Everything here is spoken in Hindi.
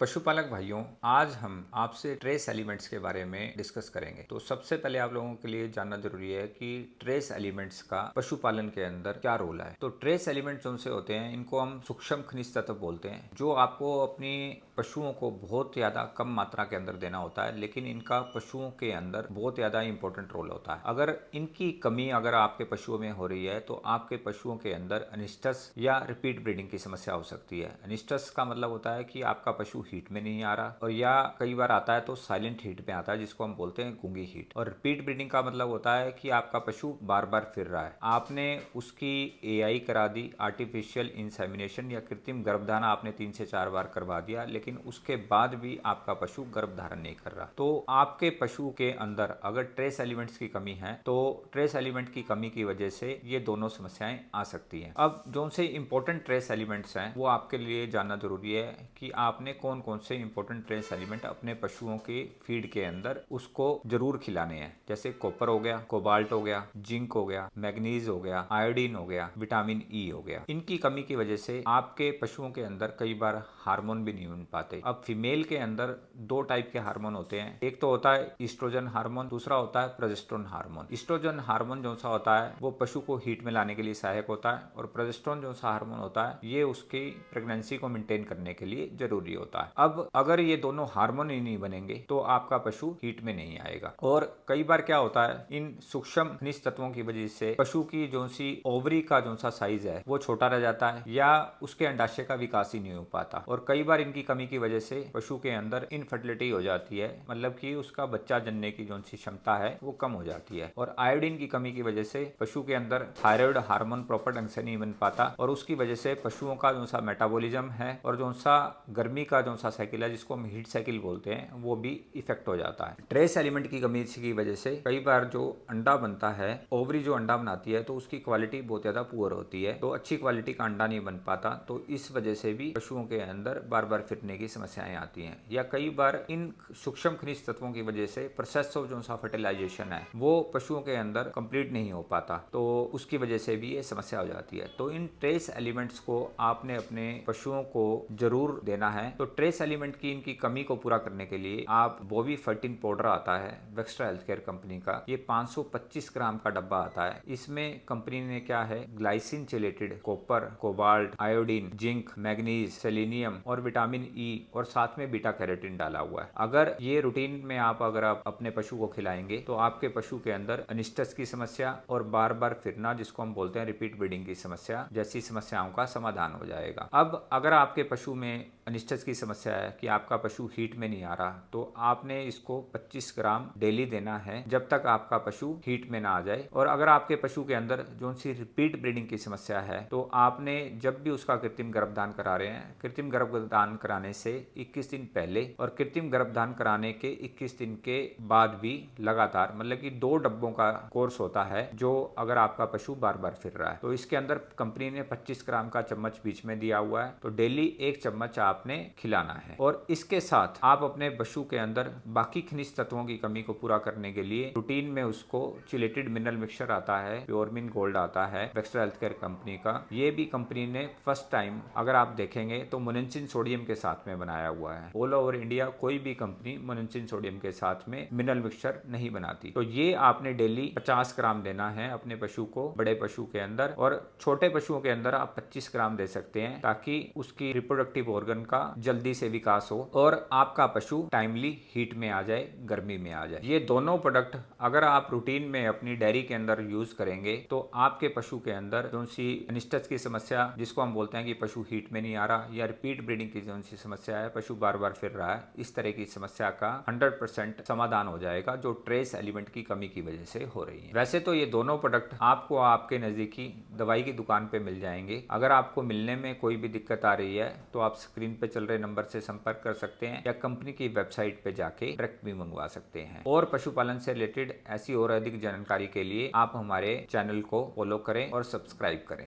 पशुपालक भाइयों, आज हम आपसे ट्रेस एलिमेंट्स के बारे में डिस्कस करेंगे। तो सबसे पहले आप लोगों के लिए जानना जरूरी है कि ट्रेस एलिमेंट्स का पशुपालन के अंदर क्या रोल है। तो ट्रेस एलिमेंट्स उनसे होते हैं, इनको हम सूक्ष्म खनिज तत्व बोलते हैं, जो आपको अपनी पशुओं को बहुत ज़्यादा कम मात्रा के अंदर देना होता है, लेकिन इनका पशुओं के अंदर बहुत ज़्यादा इंपॉर्टेंट रोल होता है। अगर इनकी कमी अगर आपके पशुओं में हो रही है तो आपके पशुओं के अंदर अनिस्टस या रिपीट ब्रीडिंग की समस्या हो सकती है। अनिस्टस का मतलब होता है कि आपका पशु हीट में नहीं आ रहा, और या कई बार आता है तो साइलेंट हीट में आता है, जिसको हम बोलते हैं गूंगी हीट। और रिपीट ब्रीडिंग का मतलब होता है कि आपका पशु बार बार फिर रहा है, आपने उसकी एआई करा दी, आर्टिफिशियल इंसेमिनेशन या कृत्रिम गर्भधारण आपने 3 से 4 बार करवा दिया, लेकिन उसके बाद भी आपका पशु गर्भधारण नहीं कर रहा। तो आपके पशु के अंदर अगर ट्रेस एलिमेंट्स की कमी है तो ट्रेस एलिमेंट की कमी की वजह से ये दोनों समस्याएं आ सकती हैं। अब जो से इंपॉर्टेंट ट्रेस एलिमेंट्स हैं वो आपके लिए जानना जरूरी है कि आपने कौन कौन से इंपॉर्टेंट ट्रेस एलिमेंट अपने पशुओं के फीड के अंदर उसको जरूर खिलाने हैं। जैसे कॉपर हो गया, कोबाल्ट हो गया, जिंक हो गया, मैग्नीज हो गया, आयोडीन हो गया, विटामिन ई हो गया। इनकी कमी की वजह से आपके पशुओं के अंदर कई बार हार्मोन भी नहीं बन पाते। अब फीमेल के अंदर दो टाइप के हार्मोन होते हैं, एक तो होता है ईस्ट्रोजन हार्मोन, दूसरा होता है प्रोजेस्टेरोन हार्मोन। ईस्ट्रोजन हार्मोन जो सा होता है वो पशु को हीट में लाने के लिए सहायक होता है, और प्रोजेस्टेरोन जो सा हार्मोन होता है ये उसकी प्रेगनेंसी को मेंटेन करने के लिए जरूरी होता है। अब अगर ये दोनों हार्मोन ही नहीं बनेंगे तो आपका पशु हीट में नहीं आएगा। और कई बार क्या होता है, इन सूक्ष्म खनिज तत्वों की वजह से पशु की जो सी ओवरी का जो सा साइज है वो छोटा रह जाता है, या उसके अंडाशय का विकास ही नहीं हो पाता। और कई बार इनकी कमी की वजह से पशु के अंदर इनफर्टिलिटी हो जाती है, मतलब कि उसका बच्चा जनने की जो सी क्षमता है वो कम हो जाती है। और आयोडीन की कमी की वजह से पशु के अंदर थायराइड हार्मोन प्रॉपर ढंग से नहीं बन पाता, और उसकी वजह से पशुओं का जो सा मेटाबॉलिज्म है और जो सा गर्मी का जो सा साइकिल है, जिसको हम हीट साइकिल बोलते हैं, वो भी इफेक्ट हो जाता है। ट्रेस एलिमेंट की कमी की वजह से कई बार जो अंडा बनता है, ओवरी जो अंडा बनाती है, तो उसकी क्वालिटी बहुत ज्यादा पुअर होती है, तो अच्छी क्वालिटी का अंडा नहीं बन पाता। तो इस वजह से भी पशुओं के अंदर बार बार फिरने की समस्याएं आती हैं। या कई बार इन सूक्ष्म खनिज तत्वों की वजह से प्रोसेस ऑफ जो सा फर्टिलाइजेशन है वो पशुओं के अंदर कंप्लीट नहीं हो पाता, तो उसकी वजह से भी ये समस्या हो जाती है। तो इन ट्रेस एलिमेंट्स को आपने अपने पशुओं को जरूर देना है। तो ट्रेस एलिमेंट की इनकी कमी को पूरा करने के लिए आप बोवी फर्टिन पाउडर आता है वेक्स्ट्रा हेल्थ केयर कंपनी का, ये 525 ग्राम का डब्बा आता है। इसमें कंपनी ने क्या है, glycine chelated copper, cobalt, iodine, zinc, manganese, selenium और विटामिन ई और साथ में बीटा कैरोटीन डाला हुआ है। अगर ये रूटीन में आप अपने पशु को खिलाएंगे तो आपके पशु के अंदर अनिस्टस की समस्या और बार बार फिरना, जिसको हम बोलते हैं रिपीट ब्रीडिंग की समस्या, जैसी समस्याओं का समाधान हो जाएगा। अब अगर आपके पशु में अनिस्टस की समस्या है कि आपका पशु हीट में नहीं आ रहा, तो आपने इसको 25 ग्राम डेली देना है जब तक आपका पशु हीट में ना आ जाए। और अगर आपके पशु के अंदर जो सी रिपीट ब्रीडिंग की समस्या है, तो आपने जब भी उसका कृत्रिम गर्भधान करा रहे हैं, कृत्रिम गर्भधान कराने से 21 दिन पहले और कृत्रिम गर्भधान कराने के 21 दिन के बाद भी लगातार, मतलब कि 2 डब्बों का कोर्स होता है, जो अगर आपका पशु बार बार फिर रहा है, तो इसके अंदर कंपनी ने 25 ग्राम का चम्मच बीच में दिया हुआ है, तो डेली 1 चम्मच आपने खिलाना है। और इसके साथ आप अपने पशु के अंदर बाकी खनिज तत्वों की कमी को पूरा करने के लिए रूटीन में उसको चिलेटेड मिनरल मिक्सचर आता है, प्योरमिन गोल्ड आता है वेक्स्ट्रा हेल्थ केयर कंपनी का। ये भी कंपनी ने फर्स्ट टाइम अगर आप देखेंगे तो मोनेंसिन सोडियम के साथ में बनाया हुआ है। ऑल ओवर इंडिया कोई भी कंपनी मोनेंसिन सोडियम के साथ में मिनरल मिक्सचर नहीं बनाती। तो ये आपने डेली 50 ग्राम देना है अपने पशु को, बड़े पशु के अंदर, और छोटे पशुओं के अंदर आप 25 ग्राम दे सकते हैं, ताकि उसकी रिप्रोडक्टिव ऑर्गन का जल्दी से विकास हो और आपका पशु टाइमली हीट में आ जाए, गर्मी में आ जाए। ये दोनों प्रोडक्ट अगर आप रूटीन में अपनी डेयरी के अंदर यूज करेंगे तो आपके पशु के अंदर जो सी अनिस्टस की समस्या, जिसको हम बोलते हैं कि पशु हीट में नहीं आ रहा, या रिपीट ब्रीडिंग की जो सी समस्या है, पशु बार बार फिर रहा है, इस तरह की समस्या का 100% समाधान हो जाएगा, जो ट्रेस एलिमेंट की कमी की वजह से हो रही है। वैसे तो ये दोनों प्रोडक्ट आपको आपके नजदीकी दवाई की दुकान पे मिल जाएंगे। अगर आपको मिलने में कोई भी दिक्कत आ रही है तो आप स्क्रीन पे चल रहे नंबर से संपर्क कर सकते हैं, या कंपनी की वेबसाइट पे जाके डायरेक्ट भी मंगवा सकते हैं। और पशुपालन से रिलेटेड ऐसी और अधिक जानकारी के लिए आप हमारे चैनल को फॉलो करें और सब्सक्राइब करें।